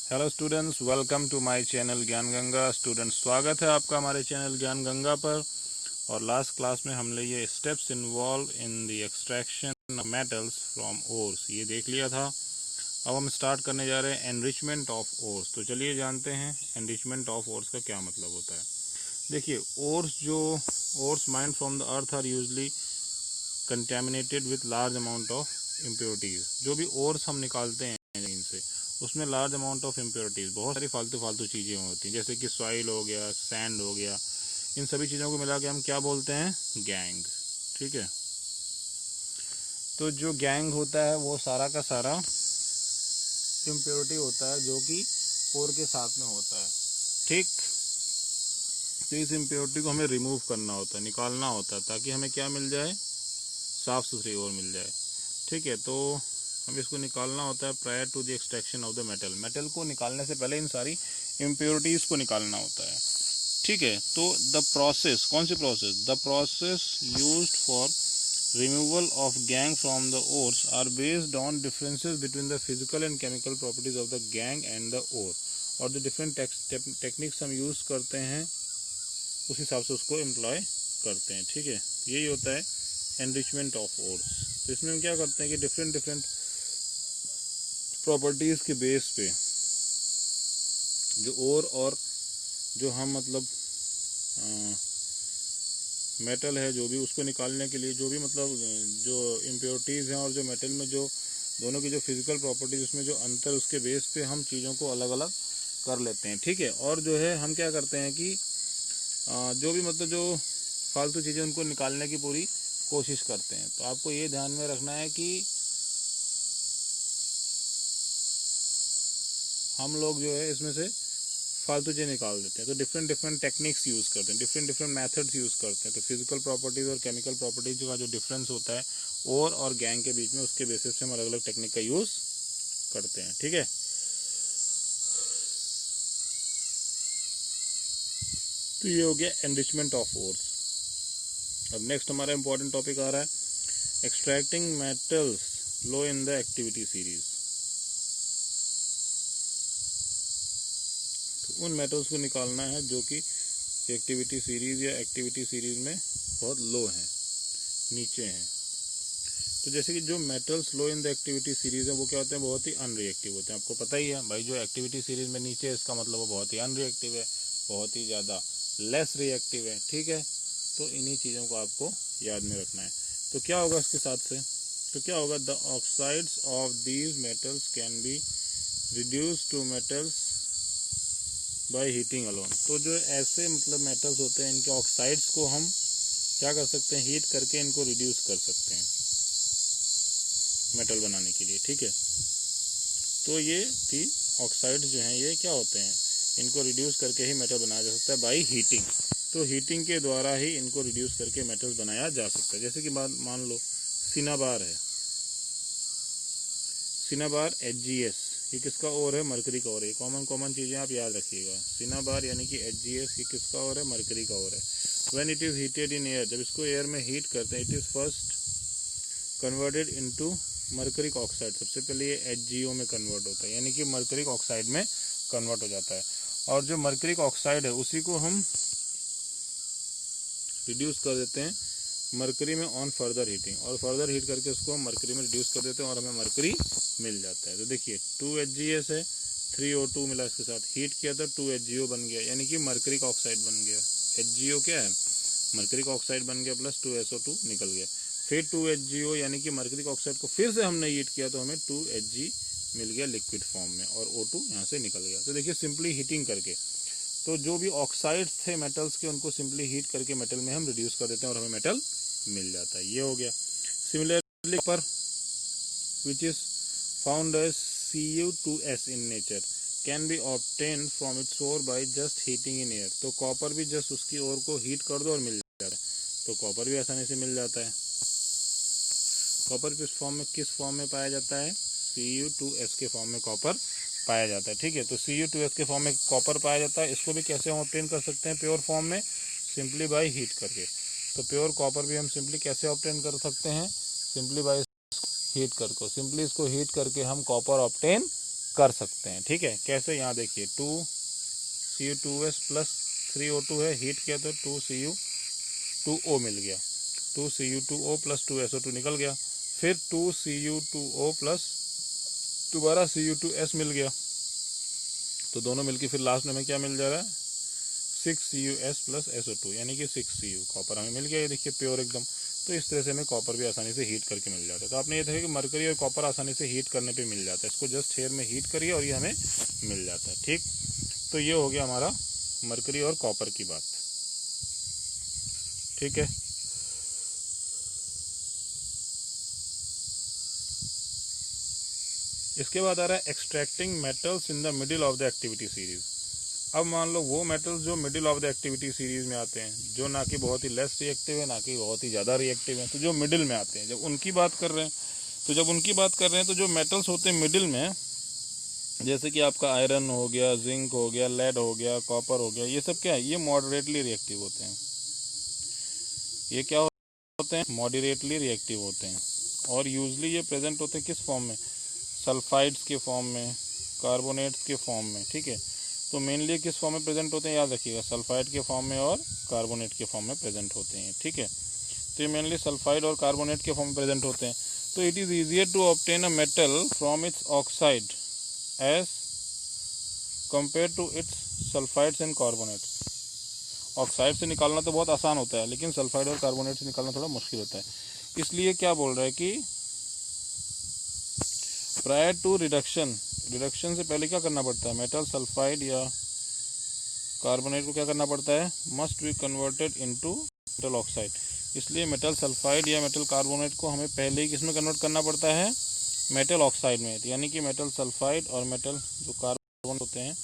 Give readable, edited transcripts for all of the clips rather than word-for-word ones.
Hello students, welcome to my channel Gyan Ganga. Students, स्वागत है आपका हमारे चैनल ज्ञान गंगा पर। और लास्ट क्लास में हमने ये steps involve in the extraction of metals from ores ये देख लिया था। अब हम स्टार्ट करने जा रहे हैं एनरिचमेंट ऑफ ओर्स। तो चलिए जानते हैं एनरिचमेंट ऑफ ओर्स का क्या मतलब होता है। देखिए, ores mined from the earth are usually contaminated with large amount of impurities. जो भी ओर्स हम निकालते हैं जमीन से, उसमें लार्ज अमाउंट ऑफ इम्प्योरिटीज, बहुत सारी फालतू चीज़ें होती हैं, जैसे कि सॉइल हो गया, सैंड हो गया। इन सभी चीज़ों को मिला के हम क्या बोलते हैं? गैंग। ठीक है, तो जो गैंग होता है वो सारा का सारा इम्प्योरिटी होता है जो कि ओर के साथ में होता है। ठीक, तो इस इम्प्योरिटी को हमें रिमूव करना होता है, निकालना होता है, ताकि हमें क्या मिल जाए? साफ सुथरी ओर मिल जाए। ठीक है, तो हमें इसको निकालना होता है prior to the extraction of the metal. Metal को निकालने से पहले इन सारी इम्प्योरिटीज को निकालना होता है। ठीक है, तो द प्रोसेस, कौन सी process? The process used for removal of gangue from the ores are based on differences between the physical and chemical properties of the gangue and the ore. और जो डिफरेंट टेक्निक्स हम use करते हैं उस हिसाब से उसको एम्प्लॉय करते हैं। ठीक है, यही होता है एनरिचमेंट ऑफ ओर्स। तो इसमें हम क्या करते हैं कि डिफरेंट प्रॉपर्टीज के बेस पे जो ओर और जो हम मतलब मेटल है जो भी, उसको निकालने के लिए जो भी मतलब जो इम्प्योरिटीज़ हैं और जो मेटल में जो दोनों की जो फिजिकल प्रॉपर्टीज, उसमें जो अंतर, उसके बेस पे हम चीज़ों को अलग अलग कर लेते हैं। ठीक है, और जो है हम क्या करते हैं कि जो भी मतलब जो फालतू चीज़ें उनको निकालने की पूरी कोशिश करते हैं। तो आपको ये ध्यान में रखना है कि हम लोग जो है इसमें से फालतू चीज़ें निकाल देते हैं। तो डिफरेंट टेक्निक्स यूज़ करते हैं, डिफरेंट मेथड्स यूज़ करते हैं। तो फिजिकल प्रॉपर्टीज़ और केमिकल प्रॉपर्टीज का जो डिफरेंस होता है ओर और गैंग के बीच में, उसके बेसिस पे हम अलग अलग टेक्निक का यूज़ करते हैं। ठीक है, तो ये हो गया एनरिचमेंट ऑफ ओर्स। अब नेक्स्ट हमारा इंपॉर्टेंट टॉपिक आ रहा है extracting metals low in the activity series. तो उन मेटल्स को निकालना है जो कि एक्टिविटी सीरीज या एक्टिविटी सीरीज में बहुत लो हैं, नीचे हैं। तो जैसे कि जो metals low in the activity series है वो क्या होते हैं? बहुत ही अनरिएक्टिव होते हैं। आपको पता ही है भाई, जो एक्टिविटी सीरीज में नीचे है इसका मतलब वो बहुत ही अनरिएक्टिव है, बहुत ही ज़्यादा लेस रिएक्टिव है। ठीक है, तो इन्हीं चीज़ों को आपको याद में रखना है। तो क्या होगा इसके साथ से? तो क्या होगा? The oxides of these metals can be reduce to metals by heating alone. तो जो ऐसे मतलब मेटल्स होते हैं, इनके ऑक्साइड्स को हम क्या कर सकते हैं? हीट करके इनको रिड्यूस कर सकते हैं मेटल बनाने के लिए। ठीक है, तो ये थी ऑक्साइड्स जो हैं, ये क्या होते हैं? इनको रिड्यूस करके ही मेटल बनाया जा सकता है बाय हीटिंग। तो हीटिंग के द्वारा ही इनको रिड्यूस करके मेटल बनाया जा सकता है। जैसे कि मान लो सिनाबार है, सिनाबार HgS, ये किसका ओर है? मरकरी का ओर है। कॉमन चीज़ें आप याद रखिएगा। सिनाबार यानी कि HgS, ये किसका ओर है? मरकरी का ओर है। When it is heated in air, जब इसको एयर में हीट करते हैं, it is first converted into mercuric oxide. सबसे पहले ये HgO में कन्वर्ट होता है, यानी कि मरकरिक ऑक्साइड में कन्वर्ट हो जाता है। और जो मरकरिक ऑक्साइड है उसी को हम रिड्यूस कर देते हैं मरकरी में ऑन फर्दर हीटिंग, और फर्दर हीट करके उसको हम मरकरी में रिड्यूस कर देते हैं और हमें मरकरी मिल जाता है। तो देखिए 2HgS है, 3O2 मिला इसके साथ, हीट किया तो 2HgO बन गया, यानी कि मरकरिक ऑक्साइड बन गया। HgO क्या है? मरकरिक ऑक्साइड बन गया, प्लस 2SO2 निकल गया। फिर 2HgO यानी कि मरकरिक ऑक्साइड को फिर से हमने हीट किया तो हमें 2Hg मिल गया लिक्विड फॉर्म में, और O2 यहाँ से निकल गया। तो देखिए सिंपली हीटिंग करके, तो जो भी ऑक्साइड्स थे मेटल्स के, उनको सिंपली हीट करके मेटल में हम रिड्यूस कर देते हैं और हमें मेटल मिल जाता है। ये हो गया। Similarly copper, which is found as Cu2S in nature, can be obtain from its ore by just heating in air. तो कॉपर भी जस्ट उसकी ओर को हीट कर दो और मिल जाता है। तो कॉपर भी आसानी से मिल जाता है। कॉपर किस फॉर्म में, पाया जाता है? Cu2S के फॉर्म में कॉपर पाया जाता है। ठीक है, तो Cu2S के फॉर्म में कॉपर पाया जाता है। इसको भी कैसे हम ऑब्टेन कर सकते हैं प्योर फॉर्म में? सिंपली बाय हीट करके। तो प्योर कॉपर भी हम सिंपली कैसे ऑब्टेन कर सकते हैं? सिंपली बाय हीट करके। सिंपली इसको हीट करके हम कॉपर ऑब्टेन कर सकते हैं। ठीक है, कैसे, यहाँ देखिए 2Cu2S प्लस 3O2 है, हीट किया तो 2Cu2O मिल गया, 2Cu2O प्लस 2SO2 निकल गया, फिर 2Cu2O प्लस दोबारा Cu2S मिल गया, तो दोनों मिलकर फिर लास्ट में हमें क्या मिल जा रहा है, 6Cus प्लस SO2 यानी कि 6Cu कॉपर हमें मिल गया। ये देखिए प्योर एकदम। तो इस तरह से हमें कॉपर भी आसानी से हीट करके मिल जाता है। तो आपने ये देखा कि मरकरी और कॉपर आसानी से हीट करने पे मिल जाता है। इसको जस्ट हेयर में हीट करिए और ये हमें मिल जाता है। ठीक, तो ये हो गया हमारा मरकरी और कॉपर की बात। ठीक है, इसके बाद आ रहा है extracting metals in the middle of the activity series. अब मान लो वो मेटल्स जो middle of the activity series में आते हैं, जो ना कि बहुत ही लेस रिएक्टिव है ना कि बहुत ही ज़्यादा रिएक्टिव है, तो जो मिडिल में आते हैं, जब उनकी बात कर रहे हैं, तो जो मेटल्स होते हैं मिडिल में, जैसे कि आपका आयरन हो गया, जिंक हो गया, लेड हो गया, कॉपर हो गया, ये सब क्या है, ये मॉडरेटली रिएक्टिव होते हैं। ये क्या होते हैं, मॉडरेटली रिएक्टिव होते हैं। और यूजली ये प्रेजेंट होते हैं किस फॉर्म में, सल्फाइड्स के फॉर्म में, कार्बोनेट्स के फॉर्म में। ठीक है, तो मेनली किस फॉर्म में प्रेजेंट होते हैं, याद रखिएगा, सल्फाइड के फॉर्म में और कार्बोनेट के फॉर्म में प्रेजेंट होते हैं। ठीक है, तो ये मेनली सल्फाइड और कार्बोनेट के फॉर्म में प्रेजेंट होते हैं। तो it is easier to obtain a metal from its oxide as compare to its sulphides and carbonates. Oxide से निकालना तो बहुत आसान होता है, लेकिन सल्फाइड और कार्बोनेट से निकालना थोड़ा मुश्किल होता है। इसलिए क्या बोल रहा है कि प्रायर टू रिडक्शन से पहले क्या करना पड़ता है, मेटल सल्फाइड या कार्बोनेट को क्या करना पड़ता है, must be converted into metal oxide. इसलिए मेटल सल्फाइड या मेटल कार्बोनेट को हमें पहले ही किसमें कन्वर्ट करना पड़ता है, मेटल ऑक्साइड में। यानी कि मेटल सल्फाइड और मेटल जो कार्बन होते हैं,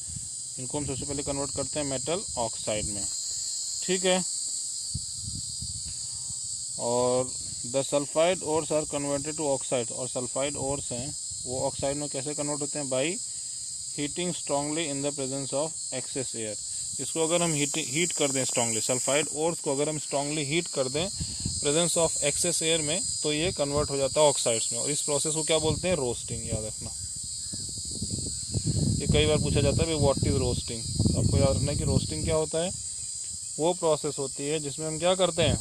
इनको हम सबसे पहले कन्वर्ट करते हैं मेटल ऑक्साइड में। ठीक है, और the sulphide ores are converted to oxide, और सल्फाइड ओर्स हैं वो ऑक्साइड में कैसे कन्वर्ट होते हैं, by heating strongly in the presence of excess air. इसको अगर हम हीट कर दें स्ट्रांगली, सल्फाइड ओर्स को अगर हम स्ट्रांगली हीट कर दें प्रेजेंस ऑफ एक्सेस एयर में, तो ये कन्वर्ट हो जाता है ऑक्साइड्स में। और इस प्रोसेस को क्या बोलते हैं, रोस्टिंग। याद रखना, ये कई बार पूछा जाता है व्हाट इज रोस्टिंग। तो आपको याद रखना है कि रोस्टिंग क्या होता है, वो प्रोसेस होती है जिसमें हम क्या करते हैं,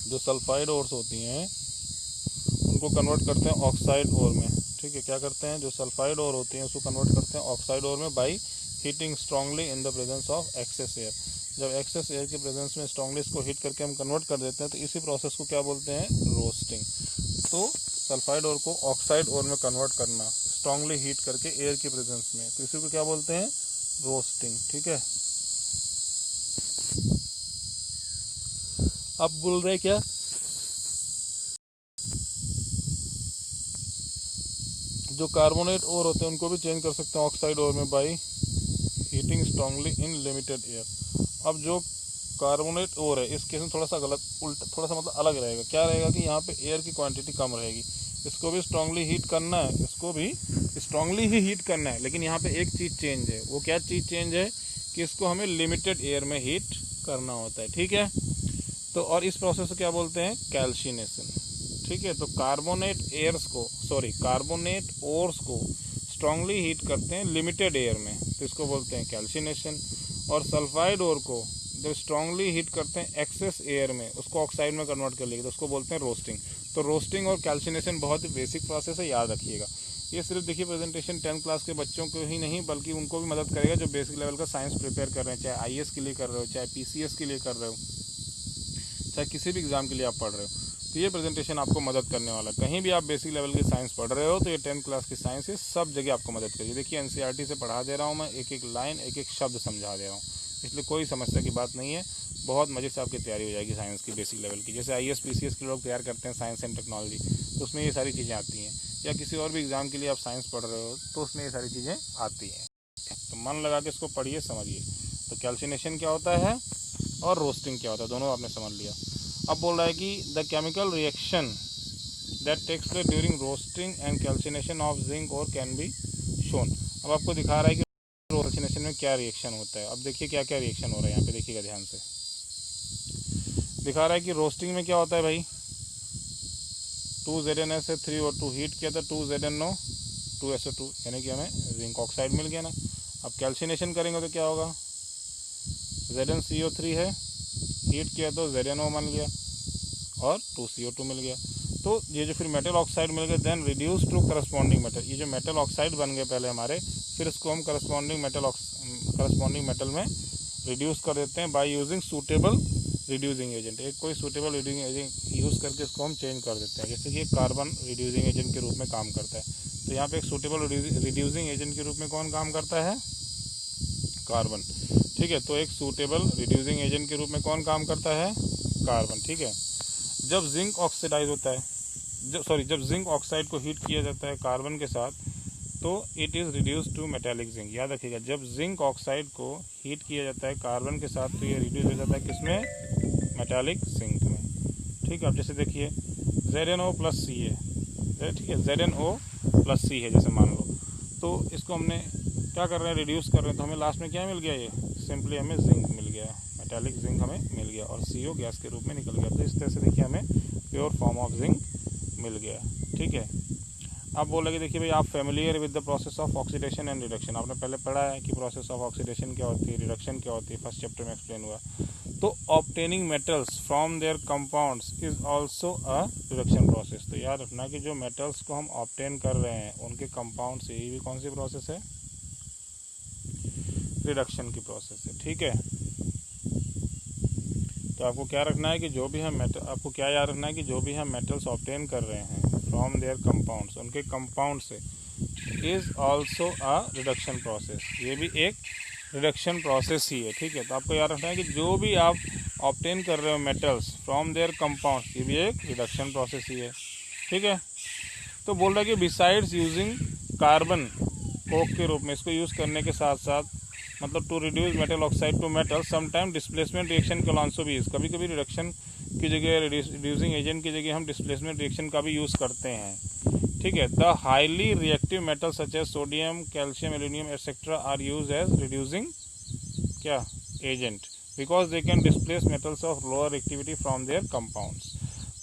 जो सल्फाइड ओर्स होती हैं उनको कन्वर्ट करते हैं ऑक्साइड ओर में। ठीक है, क्या करते हैं, जो सल्फाइड ओर होती हैं उसको कन्वर्ट करते हैं ऑक्साइड ओर में by heating strongly in the presence of excess air. जब एक्सेस एयर के प्रेजेंस में स्ट्रांगली इसको हीट करके हम कन्वर्ट कर देते हैं, तो इसी प्रोसेस को क्या बोलते हैं, रोस्टिंग। तो सल्फाइड ओर को ऑक्साइड ओर में कन्वर्ट करना स्ट्रांगली हीट करके एयर के प्रेजेंस में, तो इसी को क्या बोलते हैं, रोस्टिंग। ठीक है, अब बोल रहे क्या, जो कार्बोनेट ओर होते हैं उनको भी चेंज कर सकते हैं ऑक्साइड ओर में by heating strongly in limited air. अब जो कार्बोनेट ओर है इस केस में थोड़ा सा गलत, उल्टा, थोड़ा सा मतलब अलग रहेगा। क्या रहेगा कि यहाँ पे एयर की क्वांटिटी कम रहेगी, इसको भी स्ट्रांगली हीट करना है, इसको भी स्ट्रांगली ही हीट करना है, लेकिन यहाँ पे एक चीज़ चेंज है। वो क्या चीज़ चेंज है कि इसको हमें लिमिटेड एयर में हीट करना होता है। ठीक है, तो और इस प्रोसेस को क्या बोलते हैं, कैल्सिनेशन। ठीक है, तो कार्बोनेट ओर्स को स्ट्रांगली हीट करते हैं लिमिटेड एयर में, तो इसको बोलते हैं कैल्सिनेशन। और सल्फाइड ओर को जब स्ट्रांगली हीट करते हैं एक्सेस एयर में, उसको ऑक्साइड में कन्वर्ट कर लेंगे, तो उसको बोलते हैं रोस्टिंग। तो रोस्टिंग और कैल्सिनेशन बहुत ही बेसिक प्रोसेस है, याद रखिएगा। ये सिर्फ देखिए प्रेजेंटेशन 10th क्लास के बच्चों को ही नहीं बल्कि उनको भी मदद करेगा जो बेसिक लेवल का साइंस प्रिपेयर कर रहे हैं, चाहे IAS के लिए कर रहे हो, चाहे PCS के लिए कर रहे हो, चाहे किसी भी एग्जाम के लिए आप पढ़ रहे हो। तो ये प्रेजेंटेशन आपको मदद करने वाला है। कहीं भी आप बेसिक लेवल की साइंस पढ़ रहे हो तो ये 10th क्लास की साइंस है, सब जगह आपको मदद करिए। देखिए NCERT से पढ़ा दे रहा हूँ मैं, एक एक लाइन एक एक शब्द समझा दे रहा हूँ, इसलिए कोई समस्या की बात नहीं है। बहुत मज़े से आपकी तैयारी हो जाएगी साइंस की बेसिक लेवल की। जैसे IAS PCS के लोग तैयार करते हैं साइंस एंड टेक्नोलॉजी, तो उसमें ये सारी चीज़ें आती हैं, या किसी और भी एग्ज़ाम के लिए आप साइंस पढ़ रहे हो तो उसमें ये सारी चीज़ें आती हैं। तो मन लगा के इसको पढ़िए, समझिए। तो कैल्सिनेशन क्या होता है और रोस्टिंग क्या होता है, दोनों आपने समझ लिया। अब बोल रहा है कि the chemical reaction that takes place during roasting and calcination of zinc ore can be shown. अब आपको दिखा रहा है कि कैल्सिनेशन में क्या रिएक्शन होता है। अब देखिए क्या क्या रिएक्शन हो रहा है यहाँ पे, देखिएगा ध्यान से। दिखा रहा है कि रोस्टिंग में क्या होता है भाई, 2ZnS से 3O2 हीट किया था 2ZnO 2SO2, यानी कि हमें जिंक ऑक्साइड मिल गया ना। अब कैल्सिनेशन करेंगे तो क्या होगा, ZnCO3 है, हीट किया तो ZnO बन गया और 2CO2 मिल गया। तो ये जो फिर मेटल ऑक्साइड मिल गया, then reduce to corresponding metal, ये जो मेटल ऑक्साइड बन गए पहले हमारे, फिर इसको हम करस्पॉन्डिंग मेटल में रिड्यूस कर देते हैं by using suitable reducing agent. एक कोई सूटेबल रिड्यूसिंग एजेंट यूज़ करके इसको हम चेंज कर देते हैं, जैसे कि कार्बन रिड्यूसिंग एजेंट के रूप में काम करता है। तो यहाँ पे एक सूटेबल रिड्यूसिंग एजेंट के रूप में कौन काम करता है, कार्बन। ठीक है, तो एक सूटेबल रिड्यूसिंग एजेंट के रूप में कौन काम करता है, कार्बन। ठीक है, जब जिंक ऑक्सीडाइज होता है, जब जिंक ऑक्साइड को हीट किया जाता है कार्बन के साथ, तो it is reduce to metallic zinc. याद रखिएगा, जब जिंक ऑक्साइड को हीट किया जाता है कार्बन के साथ, तो ये रिड्यूस हो जाता है किसमें, मेटालिक जिंक में। ठीक है, अब जैसे देखिए ZnO+C है, ठीक है, ZnO+C है जैसे मान लो, तो इसको हमने क्या कर रहे हैं, रिड्यूस कर रहे हैं, तो हमें लास्ट में क्या मिल गया, ये सिंपली हमें जिंक मिल गया, मेटालिक जिंक हमें मिल गया और CO गैस के रूप में निकल गया। तो इस तरह से देखिए हमें प्योर फॉर्म ऑफ जिंक मिल गया। ठीक है, अब बोल लगे देखिए भाई, आप familiar with the process of oxidation and reduction, आपने पहले पढ़ा है कि प्रोसेस ऑफ ऑक्सीडेशन क्या होती है, रिडक्शन क्या होती है, फर्स्ट चैप्टर में एक्सप्लेन हुआ। तो obtaining metals from their compounds is also a reduction process. तो याद रखना कि जो मेटल्स को हम ऑब्टेन कर रहे हैं उनके कंपाउंड से, ये भी कौन सी प्रोसेस है, रिडक्शन की प्रोसेस है। ठीक है, तो आपको क्या रखना है कि जो भी हम आपको क्या याद रखना है कि जो भी हम मेटल्स ऑब्टेन कर रहे हैं फ्रॉम देयर कंपाउंड्स, उनके कंपाउंड से, is also a reduction process, ये भी एक रिडक्शन प्रोसेस ही है। ठीक है, तो आपको याद रखना है कि जो भी आप ऑब्टेन कर रहे हो मेटल्स फ्रॉम देयर कंपाउंड्स, ये भी एक रिडक्शन प्रोसेस ही है। ठीक है, तो बोल रहा है कि बिसाइड्स यूजिंग कार्बन कोक के रूप में, इसको यूज़ करने के साथ साथ, मतलब to reduce metal oxide to metal, sometime displacement reaction can also be used. कभी कभी रिडक्शन की जगह, रिड्यूसिंग एजेंट की जगह हम डिस्प्लेसमेंट रिएक्शन का भी यूज़ करते हैं। ठीक है, the highly reactive metal such as sodium, calcium, aluminium etcetera are use as reducing क्या agent, because they can displace metals of lower activity from their compounds.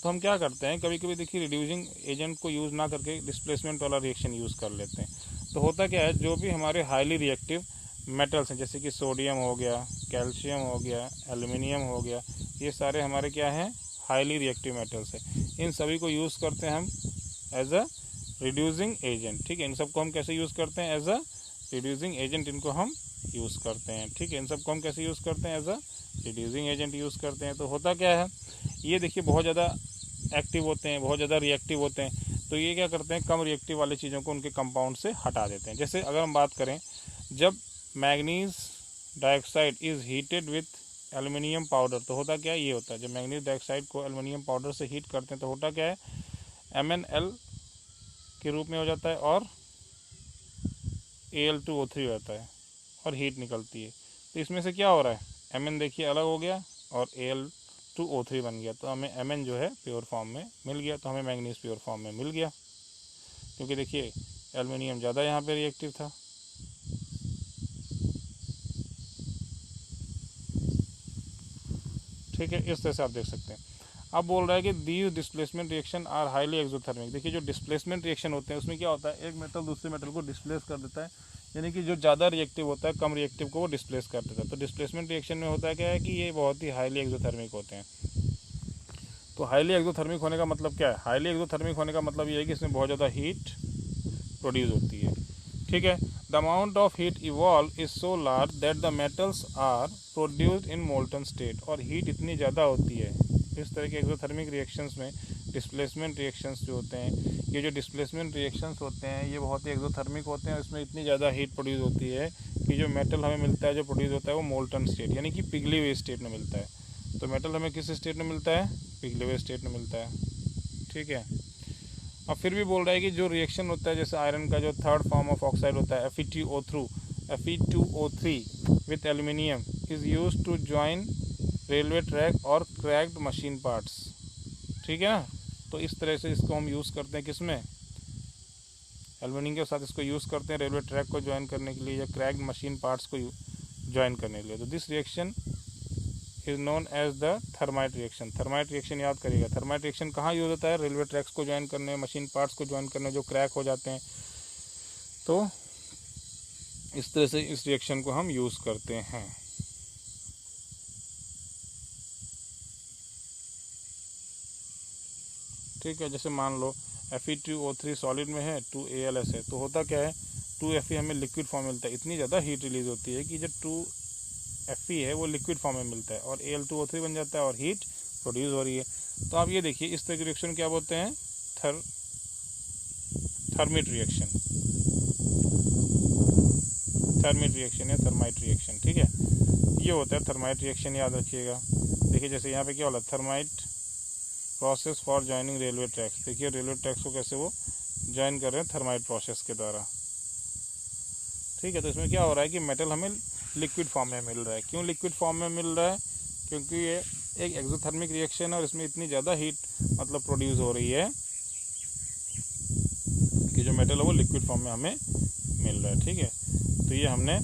तो हम क्या करते हैं, कभी कभी देखिए रिड्यूसिंग एजेंट को यूज़ ना करके डिस्प्लेसमेंट वाला रिएक्शन यूज़ कर लेते हैं। तो होता क्या है, जो भी हमारे हाईली रिएक्टिव मेटल्स हैं, जैसे कि सोडियम हो गया, कैल्शियम हो गया, एल्युमिनियम हो गया, ये सारे हमारे क्या हैं, हाईली रिएक्टिव मेटल्स हैं। इन सभी को यूज़ करते हैं हम एज अ रिड्यूसिंग एजेंट। ठीक है, इन सबको हम कैसे यूज़ करते हैं, एज अ रिड्यूसिंग एजेंट इनको हम यूज़ करते हैं। ठीक है, इन सबको हम कैसे यूज़ करते हैं, as a reducing agent use करते हैं। तो होता क्या है, ये देखिए बहुत ज़्यादा एक्टिव होते हैं, बहुत ज़्यादा रिएक्टिव होते हैं, तो ये क्या करते हैं, कम रिएक्टिव वाली चीज़ों को उनके कंपाउंड से हटा देते हैं। जैसे अगर हम बात करें, जब manganese dioxide is heated with aluminium powder, तो होता क्या है, ये होता है, जब मैग्नीज डाइऑक्साइड को एल्युमिनियम पाउडर से हीट करते हैं तो होता क्या है, MnL के रूप में हो जाता है और Al2O3 हो जाता है और हीट निकलती है। तो इसमें से क्या हो रहा है, Mn देखिए अलग हो गया और Al2O3 बन गया, तो हमें Mn जो है प्योर फॉर्म में मिल गया, तो हमें मैग्नीज प्योर फॉर्म में मिल गया, क्योंकि देखिए एल्युमिनियम ज़्यादा यहाँ पे रिएक्टिव था। ठीक है, इस तरह से आप देख सकते हैं। अब बोल रहा है कि these displacement reaction are highly exothermic. देखिए जो डिस्प्लेसमेंट रिएक्शन होते हैं उसमें क्या होता है, एक मेटल दूसरे मेटल को डिस्प्लेस कर देता है, यानी कि जो ज़्यादा रिएक्टिव होता है कम रिएक्टिव को वो डिस्प्लेस कर देता है। तो डिस्प्लेसमेंट रिएक्शन में होता है क्या है कि ये बहुत ही हाईली एक्सोथर्मिक होते हैं। तो हाईली एक्सोथर्मिक होने का मतलब क्या है, हाईली एक्सोथर्मिक होने का मतलब ये है कि इसमें बहुत ज़्यादा हीट प्रोड्यूस होती है। ठीक है, the amount of heat evolve is so large that the metals are produced in molten state, और हीट इतनी ज़्यादा होती है इस तरह के एक्सोथर्मिक रिएक्शंस में। डिस्प्लेसमेंट रिएक्शंस जो होते हैं, ये जो डिस्प्लेसमेंट रिएक्शंस होते हैं ये बहुत ही एक्सोथर्मिक होते हैं, इसमें इतनी ज़्यादा हीट प्रोड्यूस होती है कि जो मेटल हमें मिलता है, जो प्रोड्यूस होता है वो मोल्टन स्टेट यानी कि पिघली हुई स्टेट में मिलता है। तो मेटल हमें किस स्टेट में मिलता है, पिघले हुए स्टेट में मिलता है। ठीक है, अब फिर भी बोल रहा है कि जो रिएक्शन होता है, जैसे आयरन का जो थर्ड फॉर्म ऑफ ऑक्साइड होता है Fe2O3 with aluminium is use to join railway track or cracked machine parts. ठीक है ना, तो इस तरह से इसको हम यूज़ करते हैं, किसमें, एल्यूमिनियम के साथ इसको यूज़ करते हैं रेलवे ट्रैक को ज्वाइन करने के लिए या क्रैक्ड मशीन पार्ट्स को ज्वाइन करने के लिए। तो this reaction is known as the thermite reaction. Thermite reaction याद करिएगा, थर्माइट रिएक्शन कहाँ यूज़ होता है, रेलवे ट्रैक्स को ज्वाइन करने, मशीन पार्ट्स को ज्वाइन करने जो क्रैक हो जाते हैं, तो इस तरह से इस रिएक्शन को हम यूज़ करते हैं। ठीक है, जैसे मान लो Fe2O3 सॉलिड में है, 2AlS है, तो होता क्या है, 2Fe हमें लिक्विड फॉर्म मिलता है। इतनी ज़्यादा हीट रिलीज होती है कि जब 2Fe है वो लिक्विड फॉर्म में मिलता है और Al2O3 बन जाता है और हीट प्रोड्यूस हो रही है। तो आप ये देखिए, इस तरह की रिएक्शन क्या बोलते हैं, थर्मिट रिएक्शन, थर्मिट रिएक्शन या थर्माइट रिएक्शन। ठीक है, ये होता है थर्माइट रिएक्शन, याद रखिएगा। देखिए जैसे यहाँ पे क्या होला, thermite process for joining railway tracks. देखिए रेलवे ट्रैक्स को कैसे वो ज्वाइन कर रहे हैं थर्माइट प्रोसेस के द्वारा। ठीक है, तो इसमें क्या हो रहा है कि मेटल हमें लिक्विड फॉर्म में मिल रहा है। क्यों लिक्विड फॉर्म में मिल रहा है, क्योंकि ये एक एक्सोथर्मिक रिएक्शन है और इसमें इतनी ज़्यादा हीट मतलब प्रोड्यूस हो रही है कि जो मेटल है वो लिक्विड फॉर्म में हमें मिल रहा है। ठीक है, तो ये हमने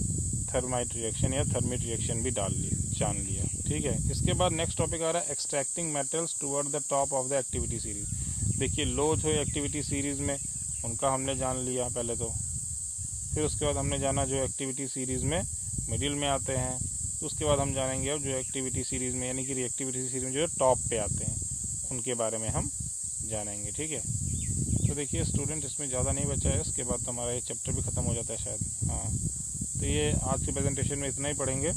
थर्माइट रिएक्शन या थर्मिट रिएक्शन भी जान लिया। ठीक है, इसके बाद नेक्स्ट टॉपिक आ रहा है extracting metals toward the top of the activity series. देखिए लो जो एक्टिविटी सीरीज में उनका हमने जान लिया पहले तो, फिर उसके बाद हमने जाना जो एक्टिविटी सीरीज में मिडिल में आते हैं, तो उसके बाद हम जानेंगे अब जो एक्टिविटी सीरीज में यानी कि रिएक्टिविटी सीरीज में जो टॉप पे आते हैं उनके बारे में हम जानेंगे। ठीक है, तो देखिए स्टूडेंट इसमें ज़्यादा नहीं बचा है, इसके बाद तो हमारा ये चैप्टर भी ख़त्म हो जाता है शायद। हाँ, तो ये आज के प्रेजेंटेशन में इतना ही पढ़ेंगे,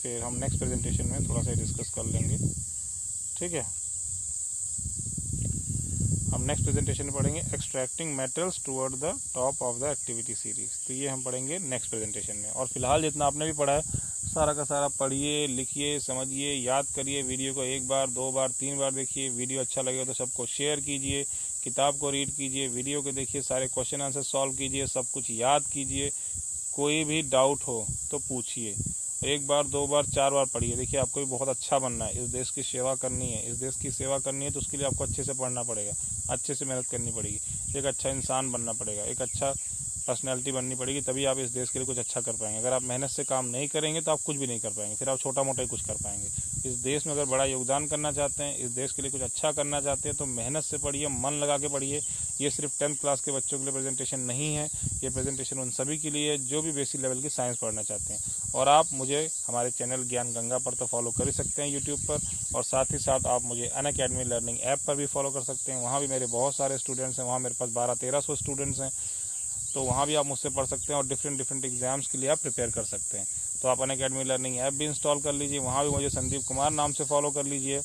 फिर हम नेक्स्ट प्रेजेंटेशन में थोड़ा सा डिस्कस कर लेंगे। ठीक है, हम नेक्स्ट प्रेजेंटेशन में पढ़ेंगे extracting metals toward the top of the activity series. तो ये हम पढ़ेंगे नेक्स्ट प्रेजेंटेशन में। और फिलहाल जितना आपने भी पढ़ा है सारा का सारा पढ़िए, लिखिए, समझिए, याद करिए। वीडियो को 1 बार 2 बार 3 बार देखिए। वीडियो अच्छा लगे तो सबको शेयर कीजिए, किताब को रीड कीजिए, वीडियो को देखिए, सारे क्वेश्चन आंसर सॉल्व कीजिए, सब कुछ याद कीजिए। कोई भी डाउट हो तो पूछिए। 1 बार 2 बार 4 बार पढ़िए। देखिए आपको भी बहुत अच्छा बनना है, इस देश की सेवा करनी है। इस देश की सेवा करनी है तो उसके लिए आपको अच्छे से पढ़ना पड़ेगा, अच्छे से मेहनत करनी पड़ेगी, एक अच्छा इंसान बनना पड़ेगा, एक अच्छा पर्सनैलिटी बननी पड़ेगी, तभी आप इस देश के लिए कुछ अच्छा कर पाएंगे। अगर आप मेहनत से काम नहीं करेंगे तो आप कुछ भी नहीं कर पाएंगे, फिर आप छोटा मोटा ही कुछ कर पाएंगे। इस देश में अगर बड़ा योगदान करना चाहते हैं, इस देश के लिए कुछ अच्छा करना चाहते हैं तो मेहनत से पढ़िए, मन लगा के पढ़िए। ये सिर्फ 10th क्लास के बच्चों के लिए प्रेजेंटेशन नहीं है, ये प्रेजेंटेशन उन सभी के लिए जो भी बेसिक लेवल की साइंस पढ़ना चाहते हैं। और आप मुझे हमारे चैनल ज्ञान गंगा पर तो फॉलो कर ही सकते हैं यूट्यूब पर, और साथ ही साथ आप मुझे अनअकैडमी लर्निंग ऐप पर भी फॉलो कर सकते हैं। वहाँ भी मेरे बहुत सारे स्टूडेंट्स हैं, वहाँ मेरे पास 1200-1300 स्टूडेंट्स हैं, तो वहाँ भी आप मुझसे पढ़ सकते हैं और डिफरेंट एग्जाम्स के लिए आप प्रिपेयर कर सकते हैं। तो आप अनअकैडमी लर्निंग ऐप भी इंस्टॉल कर लीजिए, वहाँ भी मुझे संदीप कुमार नाम से फॉलो कर लीजिए।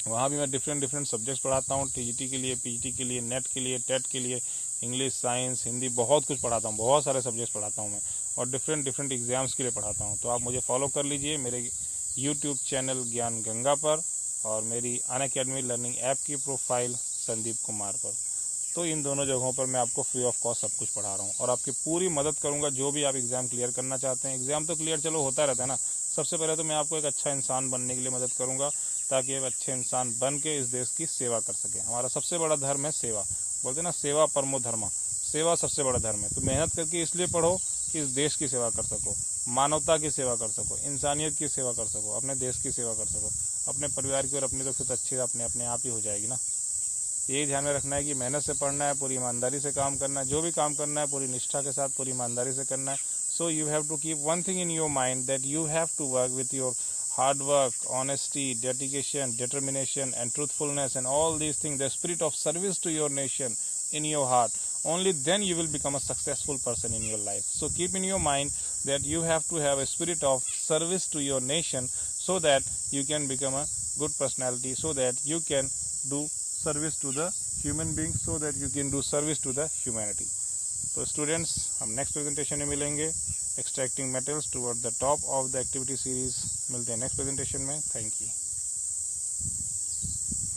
वहाँ भी मैं डिफरेंट सब्जेक्ट्स पढ़ाता हूँ, टीजीटी के लिए, पीजीटी के लिए, नेट के लिए, टेट के लिए, इंग्लिश, साइंस, हिंदी, बहुत कुछ पढ़ाता हूँ, बहुत सारे सब्जेक्ट्स पढ़ाता हूँ मैं, और डिफरेंट एग्जाम्स के लिए पढ़ाता हूँ। तो आप मुझे फॉलो कर लीजिए मेरे यूट्यूब चैनल ज्ञान गंगा पर और मेरी अनअकैडमी लर्निंग ऐप की प्रोफाइल संदीप कुमार पर। तो इन दोनों जगहों पर मैं आपको फ्री ऑफ कॉस्ट सब कुछ पढ़ा रहा हूँ और आपकी पूरी मदद करूँगा जो भी आप एग्ज़ाम क्लियर करना चाहते हैं। एग्ज़ाम तो क्लियर चलो होता रहता है ना, सबसे पहले तो मैं आपको एक अच्छा इंसान बनने के लिए मदद करूँगा, ताकि एक अच्छे इंसान बन के इस देश की सेवा कर सके। हमारा सबसे बड़ा धर्म है सेवा, बोलते ना सेवा परमो धर्मा, सेवा सबसे बड़ा धर्म है। तो मेहनत करके इसलिए पढ़ो कि इस देश की सेवा कर सको, मानवता की सेवा कर सको, इंसानियत की सेवा कर सको, अपने देश की सेवा कर सको, अपने परिवार की और अपनी तो फिर अच्छी अपने आप ही हो जाएगी ना। यही ध्यान में रखना है कि मेहनत से पढ़ना है, पूरी ईमानदारी से काम करना है, जो भी काम करना है पूरी निष्ठा के साथ, पूरी ईमानदारी से करना है। So you have to keep one thing in your mind, that you have to work with your hard work, honesty, dedication, determination and truthfulness and all these things, the spirit of service to your nation in your heart. Only then you will become a successful person in your life. So keep in your mind that you have to have a spirit of service to your nation so that you can become a good personality, so that you can do service to the human being, so that you can do service to the humanity. तो students हम next presentation में मिलेंगे, extracting metals toward the top of the activity series. मिलते हैं next presentation में। Thank you.